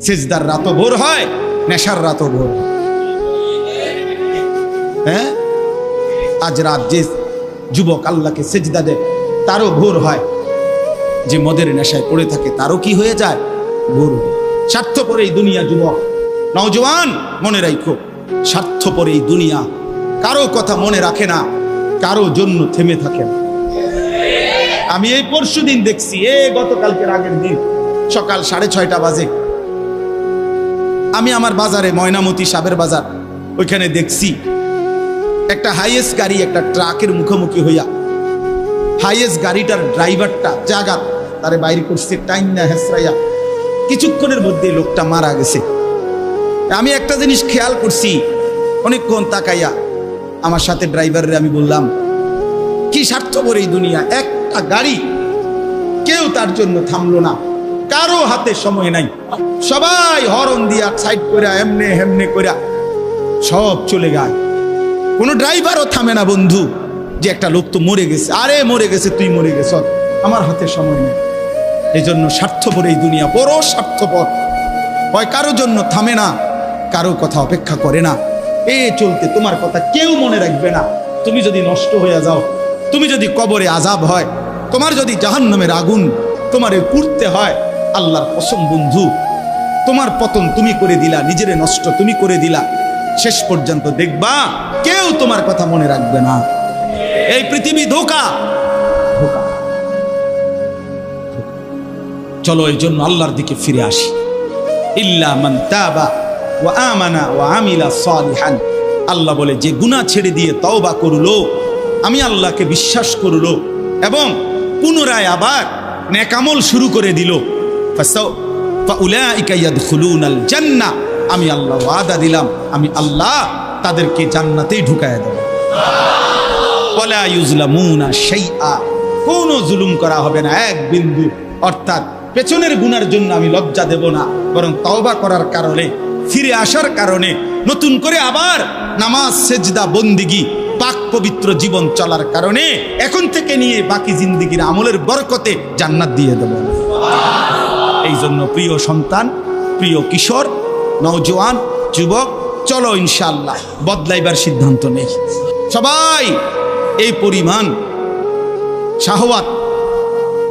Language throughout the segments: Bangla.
সেজদার রাতও ভোর হয়, নেশার রাতও ভোর হয়। হ্যাঁ, আজ রাত যে যুবক আল্লাহকে সেজদা দেয় তারও ভোর হয়, যে মদের নেশায় পড়ে থাকে তারও কি হয়ে যায়, ভোর হয়। স্বার্থপর এই দুনিয়া যুবক, নওজওয়ান মনে রাখো, স্বার্থপর এই দুনিয়া, কারো কথা মনে রাখে না, কারো জন্য থেমে থাকে না। আমি এই পরশুদিন দেখছি, গতকালকের আগের দিন সকাল 6:30 বাজে আমি আমার বাজারে, ময়নামতি সাবের বাজার, ওইখানে দেখছি একটা হাইয়েস্ট গাড়ি একটা ট্রাকের মুখোমুখি হইয়া, হাইয়েস্ট গাড়িটার ড্রাইভারটা জাগাত তারে বাইরে করছে টাইম না হেসরাইয়া, কিছুক্ষণের মধ্যে লোকটা মারা গেছে। আমি একটা জিনিস খেয়াল করছি, অনেকক্ষণ তাকাইয়া আমার সাথে ড্রাইভারের আমি বললাম, কি স্বার্থপর এই দুনিয়া, একটা গাড়ি কেউ তার জন্য থামলো না, কারো হাতে সময় নাই, সবাই হরন দিয়া সাইড করে এমনে হেমনে করে সব চলে যায়, কোনো ড্রাইভারও থামে না বন্ধু, যে একটা লোক তো মরে গেছে, আরে মরে গেছে, তুই মরে গেছ, আমার হাতে সময় নেই। এই জন্য স্বার্থপর এই দুনিয়া, বড় স্বার্থপর, হয় কারো জন্য থামে না, কারো কথা অপেক্ষা করে না, চলতে তোমার কথা কেউ মনে রাখবে না। তুমি যদি নষ্ট হয়ে যাও, তুমি যদি কবরে আযাব হয়, তোমার যদি জাহান্নামের আগুন তোমারে পুড়তে হয়, আল্লাহর কসম বন্ধু, তোমার পতন তুমি করে দিলা, নিজেরে নষ্ট তুমি করে দিলা, শেষ পর্যন্ত দেখবা কেউ তোমার কথা মনে রাখবে না। এই পৃথিবী ধোঁকা, ধোঁকা। চলো এই জন্য আল্লাহর দিকে ফিরে আসি। ইল্লা মান তাবা ওয়া আমানা ওয়া আমিলা সালিহান, আল্লাহ বলে যে গুনাহ ছেড়ে দিয়ে তওবা করলো, আমি আল্লাহকে বিশ্বাস করলো এবং পুনরায় আবার নেক আমল শুরু করে দিল, ফাউলাইকা ইয়াদখুলুনাল জান্নাহ, আমি আল্লাহ ওয়াদা দিলাম, আমি আল্লাহ তাদেরকে জান্নাতেই ঢুকায়া দেব। ওয়ালা ইউজলামুনা শাইআ, কোনো জুলুম করা হবে না এক বিন্দু, অর্থাৎ পেছনের গুনার জন্য আমি লজ্জা দেব না, বরং তওবা করার কারণে, ফিরে আসার কারণে, নতুন করে আবার নামাজ সেজদা বন্দিগি পাক পবিত্র জীবন চলার কারণে এখন থেকে নিয়ে বাকি জিন্দেগির আমলের বরকতে জান্নাত দিয়ে দেব। এই জন্য প্রিয় সন্তান, প্রিয় কিশোর, নওজোয়ান, যুবক, চলো ইনশাআল্লাহ বদলাইবার সিদ্ধান্ত নেই। সবাই এই পরিমাণ শাহওয়াত,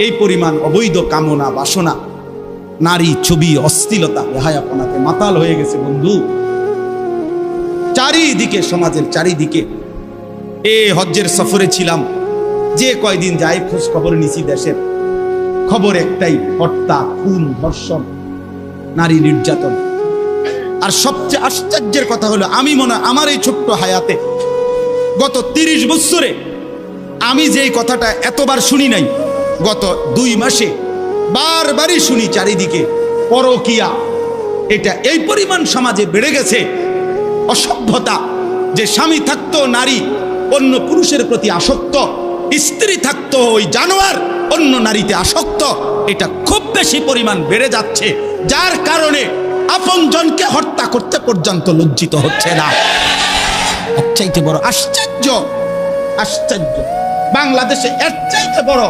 এই পরিমাণ অবৈধ কামনা বাসনা, নারী ছবি অশ্লীলতা বেহায়াপনাতে মাতাল হয়ে গেছে বন্ধু, চারিদিকে, সমাজের চারিদিকে। হজ্জের সফরে ছিলাম, যে কয়দিন যাই খোঁজ খবর নিছি, দেশের খবর একটাই, হত্যা, খুন, ধর্ষণ, নারী নির্যাতন। আর সবচেয়ে আশ্চর্যের কথা হলো, আমি মনে আমার এই ছোট্ট হায়াতে গত 30 বছরে আমি যে কথাটা এতবার শুনি নাই, গত 2 মাসে বারবারই শুনি চারিদিকে পরকিয়া। এটা এই পরিমাণ সমাজে বেড়ে গেছে, অসভ্যতা, যে স্বামী থাকতো নারী অন্য পুরুষের প্রতি আসক্ত, স্ত্রী থাকতো ওই জানোয়ার অন্য নারীতে আসক্ত, এটা খুব বেশি পরিমাণ বেড়ে যাচ্ছে, যার কারণে আপনজনকে হত্যা করতে পর্যন্ত লজ্জিত হচ্ছে না। এর চাইতে বড় আশ্চর্য, আশ্চর্য বাংলাদেশে এর চাইতে বড়,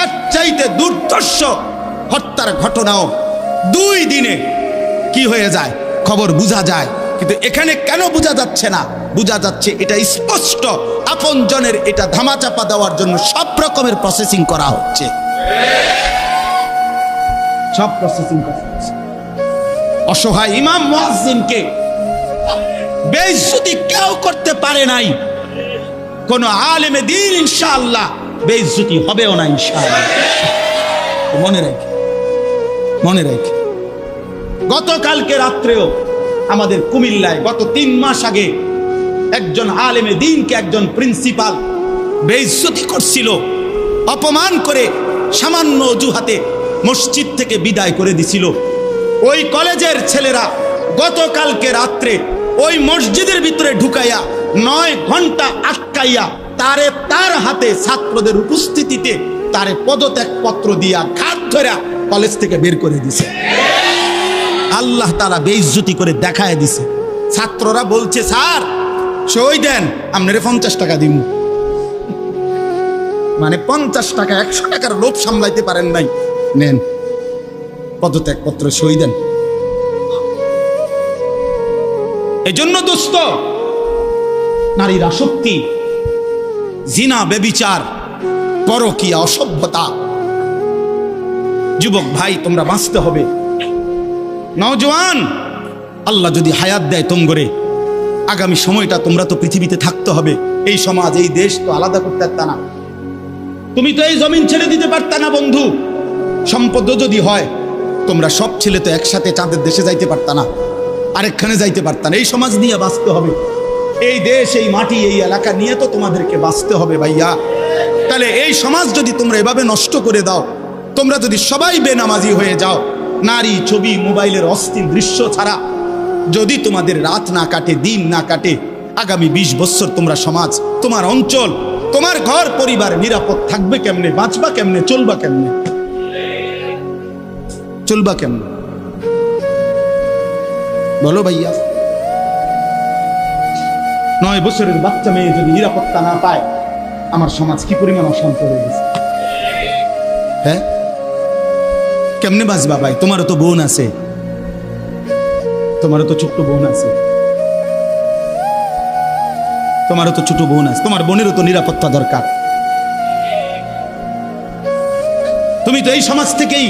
এর চাইতে দুর্ধর্ষ হত্যার ঘটনাও 2 দিনে কি হয়ে যায় খবর বোঝা যায়, কিন্তু এখানে কেন বোঝা যাচ্ছে না? বোঝা যাচ্ছে এটা স্পষ্ট, আপনজনের এটা ধামাচাপা দেওয়ার জন্য সব রকমের প্রসেসিং করা হচ্ছে, সব প্রসেসিং করা হচ্ছে। অসহায় ইমাম মুয়াজ্জিনকে বেইজ্জতি কেউ করতে পারে নাই, কোন আলেমে দ্বীন ইনশাআল্লাহ বেইজ্জতি হবেও না ইনশাআল্লাহ। মনে রাখে, মনে রাখে। গতকালকে রাত্রেও আমাদের কুমিল্লায় গত 3 মাস আগে একজন আলেমে দ্বীনকে একজন প্রিন্সিপাল বেইজ্জতি করছিল, অপমান করে সামান্য অজুহাতে মসজিদ থেকে বিদায় করে দিছিল। ওই কলেজের ছেলেরা গতকালকে রাত্রে ওই মসজিদের ভিতরে ঢুকাইয়া 9 ঘন্টা আটকাইয়া তারে, তার হাতে ছাত্রদের উপস্থিতিতে তারে পদত্যাগ পত্র দিয়া ঘাট ধরে কলেজ থেকে বের করে দিছে। আল্লাহ তাআলা বেইজ্জতি করে দেখায় দিছে। ছাত্ররা বলছে, স্যার সই দেন, আপনারে 50 টাকা দিব। মানে 50 টাকা, 100 টাকার লোভ সামলাইতে পারেন নাই, নেন পদত্যাগপত্র সই দেন। এই জন্য দোস্ত, নারীর আসক্তি, জিনা, বেবিচার, পরকীয়া, অসভ্যতা, যুবক ভাই তোমরা বাঁচতে হবে। নওজওয়ান, আল্লাহ যদি হায়াত দেয় তোমরে, আগামী সময়টা তোমরা তো পৃথিবীতে থাকতে হবে। এই সমাজ, এই দেশ তো আলাদা করতে পারতা না, তুমি তো এই জমিন ছেড়ে দিতে পারতা না বন্ধু। সম্পদ যদি হয়, তোমরা সব ছেলে তো একসাথে চাঁদের দেশে যাইতে পারতা না, আরেকখানে যাইতে পারতা না। এই সমাজ নিয়ে বাঁচতে হবে, এই দেশ, এই মাটি, এই এলাকা নিয়ে তো তোমাদেরকে বাঁচতে হবে ভাইয়া। তাহলে এই সমাজ যদি তোমরা এভাবে নষ্ট করে দাও, তোমরা যদি সবাই বেনামাজি হয়ে যাও, নারী, ছবি, মোবাইলের অস্থির দৃশ্য ছাড়া যদি তোমাদের রাত না কাটে, দিন না কাটে, আগামী 20 বছর তোমরা সমাজ, তোমার অঞ্চল, তোমার ঘর পরিবার নিরাপদ থাকবে কেমনে? বাঁচবা কেমনে? চলবা কেমনে? চলবা কেমনে বলো ভাইয়া? 9 বছরের বাচ্চা মেয়ে যদি নিরাপত্তা না পায়, আমার সমাজ কি পরিমাণ অশান্ত হয়ে গেছে। হ্যাঁ, কেমনে বাঁচবা ভাই? তোমারও তো বোন আছে, তোমারও তো ছোট্ট বোন আছে, তোমারও তো ছোট বোন আছে, তোমার বোনেরও তো নিরাপত্তা দরকার। তুমি তো এই সমাজ থেকেই,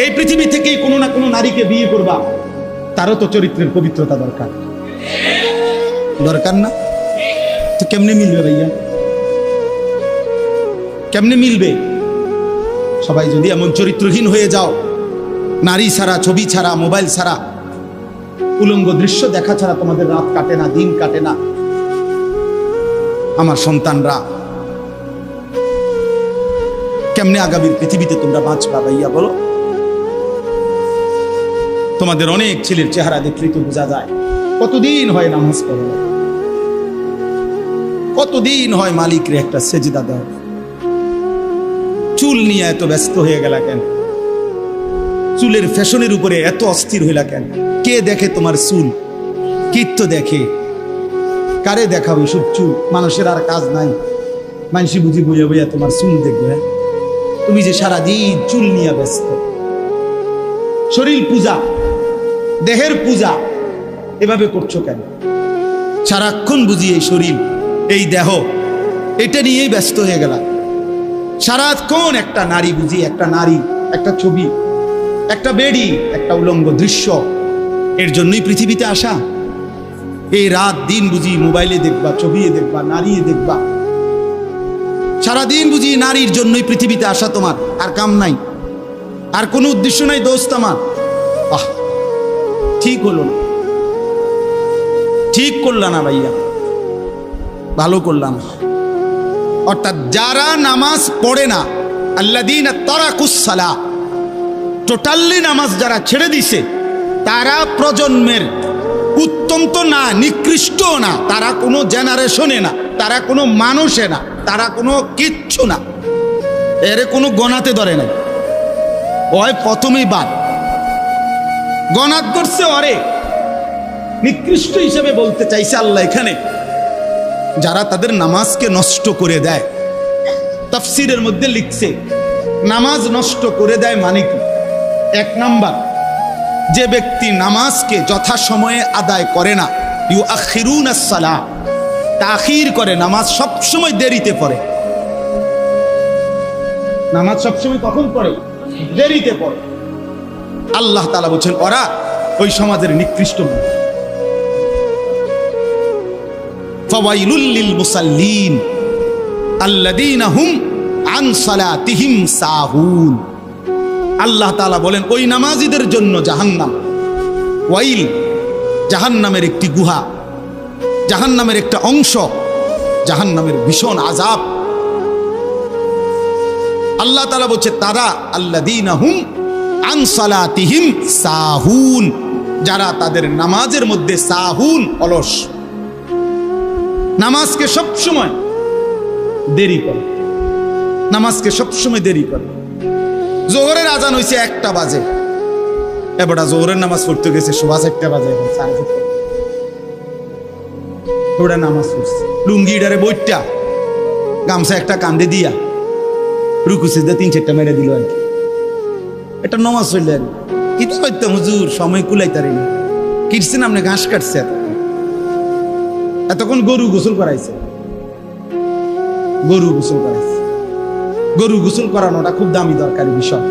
এই পৃথিবী থেকেই কোনো না কোনো নারীকে বিয়ে করবা, তারও তো চরিত্রের পবিত্রতা দরকার, দরকার না? তো কেমনে মিলবে ভাইয়া? কেমনে মিলবে? সবাই যদি এমন চরিত্রহীন হয়ে যাও, নারী ছাড়া, ছবি ছাড়া, মোবাইল ছাড়া, উলঙ্গ দৃশ্য দেখা ছাড়া তোমাদের রাত কাটে না, দিন কাটে না, আমার সন্তানরা কেমনে আগামীর পৃথিবীতে তোমরা বাঁচবা ভাইয়া বলো? তোমাদের অনেক ছেলের চেহারা দেখলেই তো বোঝা যায় কতদিন হয় নামাজ পড়ে, কতদিন হয় মালিকরে একটা সেজদা দাও। চুল নিয়ে এত ব্যস্ত হয়ে গেলা কেন? চুলের ফ্যাশনের উপরে এত অস্থির হইলা কেন? কে দেখে তোমার চুল? কীর্ত দেখে? কারে দেখাও এসব চুল? মানুষের আর কাজ নাই, মানুষই বুঝি বইয়া বইয়া তোমার চুল দেখবে। তুমি যে সারাদিন চুল নিয়ে ব্যস্ত, শরীর পূজা, দেহের পূজা এভাবে করছো কেন? সারাক্ষণ বুঝি এই শরীর, এই দেহ, এটা নিয়েই ব্যস্ত হয়ে গেলা। সারাক্ষণ একটা নারী বুঝি, একটা নারী, একটা ছবি, একটা বেড়ি, একটা উলঙ্গ দৃশ্য, এর জন্যই পৃথিবীতে আসা। এই রাত দিন বুঝি মোবাইলে দেখবা, ছবি দেখবা, নারী দেখবা, সারাদিন বুঝি নারীর জন্যই পৃথিবীতে আসা। তোমার আর কাম নাই, আর কোনো উদ্দেশ্য নাই দোস্ত আমার। ঠিক হলো না, ঠিক করলা না ভাইয়া, ভালো করলাম। অর্থাৎ যারা নামাজ পড়ে না, আল্লাযীনা তারাকুস সালাহ, টোটালি নামাজ যারা ছেড়ে দিছে, তারা প্রজন্মের উত্তম তো না, নিকৃষ্ট না, তারা কোনো জেনারেশনে না, তারা কোনো মানুষে না, তারা কোনো কিচ্ছু না, এর কোনো গণাতে ধরে নাই। ওই প্রথমেই বাদ গণাত করছে, অরে নিকৃষ্ট হিসেবে বলতে চাইছে আল্লাহ এখানে যারা তাদের নামাজকে নষ্ট করে দেয়। তাফসীরের মধ্যে লিখছে নামাজ নষ্ট করে দেয় মানে কি? 1 নাম্বার, যে ব্যক্তি নামাজকে যথাসময়ে আদায় করে না, ইউআখিরুনাস সালাহ, তাখির করে, নামাজ সবসময় দেরিতে পড়ে। নামাজ সবসময় কখন পড়ে? দেরিতে পড়ে। আল্লাহ তাআলা বলছেন ওরা ওই সমাজের নিকৃষ্ট মানুষ। ফাওয়াইলুল লিল মুসাল্লিন আল্লাযীনা হুম আন সালাতিহিম সাহুন। আল্লাহ তাআলা বলেন ওই নামাজীদের জন্য জাহান্নাম। ওয়াইল, জাহান্নামের একটি গুহা, জাহান্নামের একটা অংশ, জাহান্নামের ভীষণ আযাব। আল্লাহ তাআলা বলছে তারা আল্লাযীনা হুম আন সালাতিহিম সাহুন, যারা তাদের নামাজের মধ্যে সাহুন, অলস, নামাজকে সবসময় দেরি করে, নামাজকে সবসময় দেরি করে। জোহরের আজান হয়েছে 1টা বাজে, এবারটা জোহরের নামাজ পড়তে গেছে 4:30 বাজে, ওরা নামাজ পড়ছে লুঙ্গিটারে বইটা গামছা একটা কান্দে দিয়া রুকু সিজদা 3-4টা মেরে দিল আর কি। এটা নমাজ হইলেন কি তো করতাম হুজুর, সময় কুলাইতারি না। কিটছেন আপনি, ঘাস কাটছে, এতক্ষণ গরু গোসল করাইছে, গরু গোসল করাইছে। গরু গোসল করানোটা খুব দামি দরকারি বিষয়।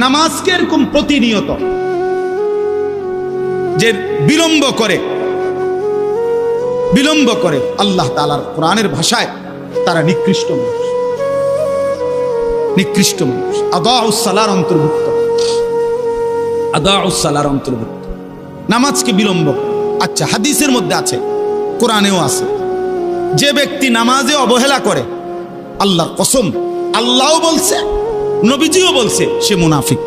নামাজকে এরকম প্রতিনিয়ত যে বিলম্ব করে আল্লাহ তাআলার কোরআনের ভাষায় তারা নিকৃষ্ট মানুষ, নিকৃষ্ট মানুষ। আদাউস সালার অন্তর্ভুক্ত, আদাউস সালার অন্তর্ভুক্ত নামাজকে বিলম্ব। আচ্ছা, হাদিসের মধ্যে আছে, কোরআনেও আছে, যে ব্যক্তি নামাজে অবহেলা করে, আল্লাহর কসম, আল্লাহও বলছে, নবীজিও বলছে, সে মুনাফিক।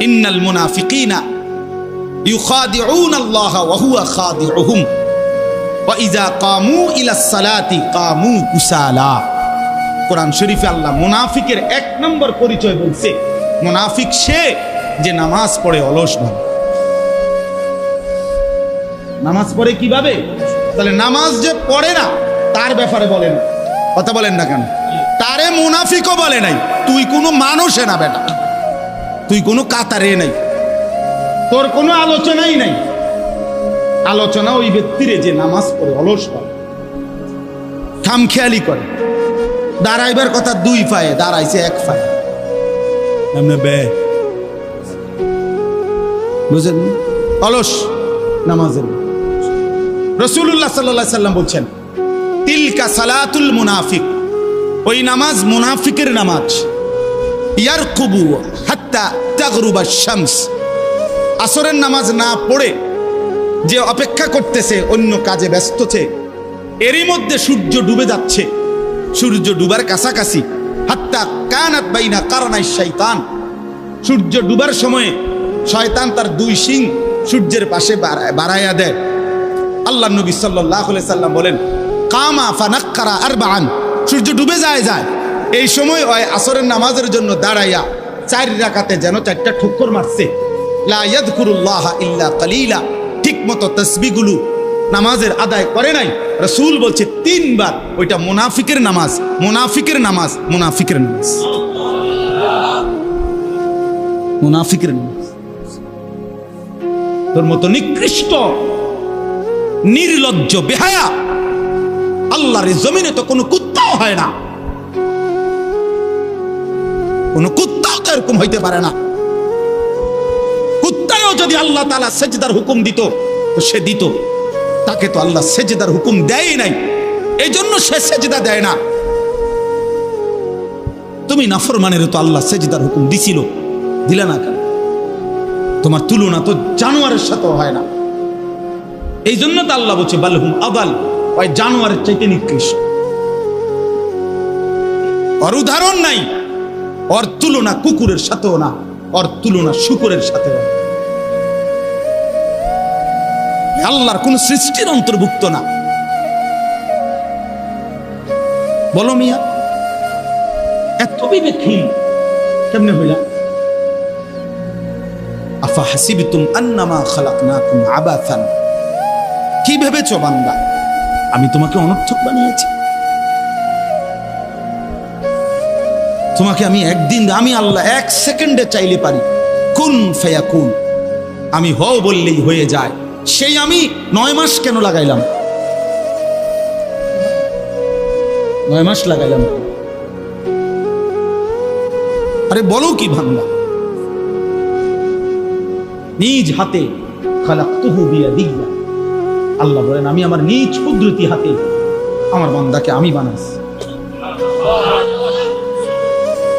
ইন্নাল মুনাফিকিনা ইউখাদিউনা আল্লাহ ওয়া হুয়া খাদিউহুম ওয়া ইযা কামু ইলাস সালাতি কামু কুসালা। কোরআন শরীফে আল্লাহ মুনাফিকের এক নম্বর পরিচয় বলছে, মুনাফিক সে যে নামাজ পড়ে অলস ভাবে। নামাজ পড়ে কিভাবে? তাহলে নামাজ যে পড়ে না তার ব্যাপারে বলেন, কথা বলেন না কেন? তারে মুনাফিকও বলে নাই। তুই কোনো মানুষে না বেটা, তুই কোনো কাতারে নাই, তোর কোনো আলোচনাই নাই। আলোচনা ওই ব্যক্তিরে যে নামাজ পড়ে অলস ভাবে, খামখেয়ালি করে। দাঁড়াইবার কথা দুই পায়ে, দাঁড়াইছে এক পায়ে, বুঝলেন? অলস নামাজের। রাসূলুল্লাহ সাল্লাল্লাহু আলাইহি সাল্লাম বলছেন, তিলকা সালাতুল মুনাফিক, ওই নামাজ মুনাফিকের নামাজ। ইয়ারকুবু হাত্তা তাগরুবা শামস, আসরের নামাজ না পড়ে যে অপেক্ষা করতেছে, অন্য কাজে ব্যস্তছে, এরই মধ্যে সূর্য ডুবে যাচ্ছে, সূর্য ডুবার কাছাকাছি। হাত্তা কানাত বাইনা কারনাই শাইতান, সূর্য ডুবার সময়ে শয়তান তার দুই শিং সূর্যের পাশে বাড়াইয়া দেয়। আল্লাহ নবী সাল্লাল্লাহু আলাইহি সাল্লাম বলেন, কামা ফানাক্কারা আরবাআন, সূর্য ডুবে যায়, এই সময় ওই আসরের নামাজের জন্য দাঁড়াইয়া 4 রাকাতে যেন 4টা ঠুক্কর মারছে। লা ইয়াযকুরুল্লাহ ইল্লা কালিলা, ঠিক মতো তাসবিহগুলো নামাজের আদায় করে নাই। রাসূল বলছে 3 বার, ওইটা মুনাফিকের নামাজ, মুনাফিকের নামাজ, মুনাফিকের নামাজ, মুনাফিকের নামাজ। তোর মতো নিকৃষ্ট নির্লজ্জ বেহায়া আল্লাহর জমিনে তো কোনো কুত্তাও হয় না, কোন কুত্তাও তো এরকম হইতে পারে না। কুত্তাও যদি আল্লাহ তাআলা সেজদার হুকুম দিত তো সে দিত, তাকে তো আল্লাহ সেজদার হুকুম দেয় নাই, এই জন্য সে সেজদা দেয় না। তুমি নাফরমানের তো আল্লাহ সেজদার হুকুম দিছিল, দিলা না কেন? তোমার তুলনা তো জানোয়ারের সাথেও হয় না। এই জন্য তো আল্লাহ বলছে বালহুম আদাল, ওই জানোয়ারের চাইতে নিকৃষ্ট। ওর উদাহরণ নাই, ওর তুলনা কুকুরের সাথেও না, ওর তুলনা শুকরের সাথেও না। আল্লাহর কোন সৃষ্টির অন্তর্ভুক্ত না। বলো মিয়া, এত বিবেকহীন কেমনে হইলা? আফা হাসিবতুম আন্নামা খালাকনাকুম আবাসান, কি ভেবেছো বান্দা আমি তোমাকে অনর্থক বানিয়েছি? তোমাকে আমি একদিন, আমি আল্লাহ 1 সেকেন্ডে চাইলে পারি, কুন ফায়াকুন, আমি হও বললেই হয়ে যায়। সেই আমি 9 মাস কেন লাগাইলাম? 9 মাস লাগাইলাম। আরে বলো কি বান্দা, নিজ হাতে খালাকতুহু বিয়াদিয়া, আল্লাহ বলেন আমি আমার নিজ কুদরতি হাতে আমার বান্দাকে আমি বানাইছি,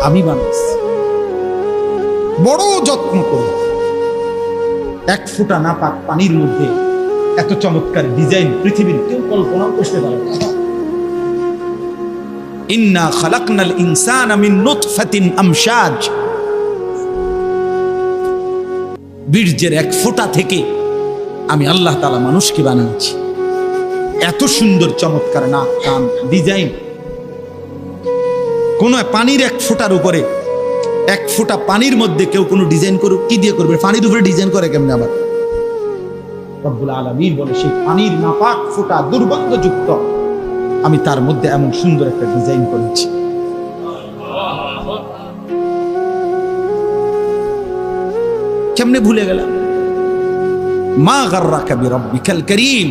আমি বানাইছি। বড় যত্ন করে 1 ফোঁটা নাপাক পানির মধ্যে এত চমৎকার ডিজাইন পৃথিবীর কেউ কল্পনাও করতে পারে না। ইন্না খালাকনাল ইনসানা মিন নুতফাতিন আমশাজ, বীর্যের 1 ফোঁটা থেকে আমি আল্লাহ তাআলা মানুষকে বানিয়েছি। এত সুন্দর চমৎকার নাক কান ডিজাইন। কোন পানির 1 ফোঁটার উপরে, 1 ফোঁটা পানির মধ্যে কেউ কোনো ডিজাইন করুক, কি দিয়ে করবে? পানির উপরে ডিজাইন করে কেমনে? আবার রব্বুল আলামিন বলে সেই পানির নাপাক ফোঁটা দুর্গন্ধযুক্ত, আমি তার মধ্যে এমন সুন্দর একটা ডিজাইন করেছি। কেমনে ভুলে গেলাম? মা গাররাকা বিরাব্বিকাল কারীম,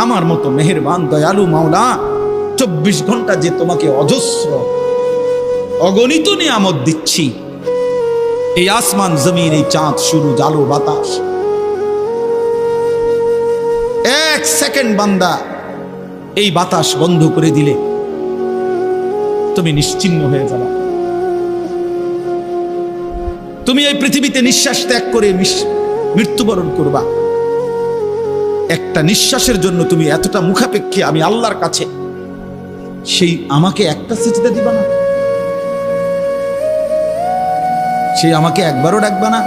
আমার মতো মেহেরবান দয়ালু মাওলা 24 ঘন্টা যে তোমাকে অজস্র অগণিত নিয়ামত দিচ্ছি, এই আসমান জমিন, এই চাঁদ সূরজ আলো বাতাস, 1 সেকেন্ড বান্দা এই বাতাস বন্ধ করে দিলে তুমি নিশ্চিহ্ন হয়ে যাবে। তুমি এই পৃথিবীতে নিঃশ্বাস ত্যাগ করে মৃত্যুবরণ করবা। একটা নিঃশ্বাসের জন্য তুমি এতটা মুখাপেক্ষী আমি আল্লাহর কাছে, সেই আমাকে একটা সিজদা দিবা না? সেই আমাকে একবারও ডাকবা না?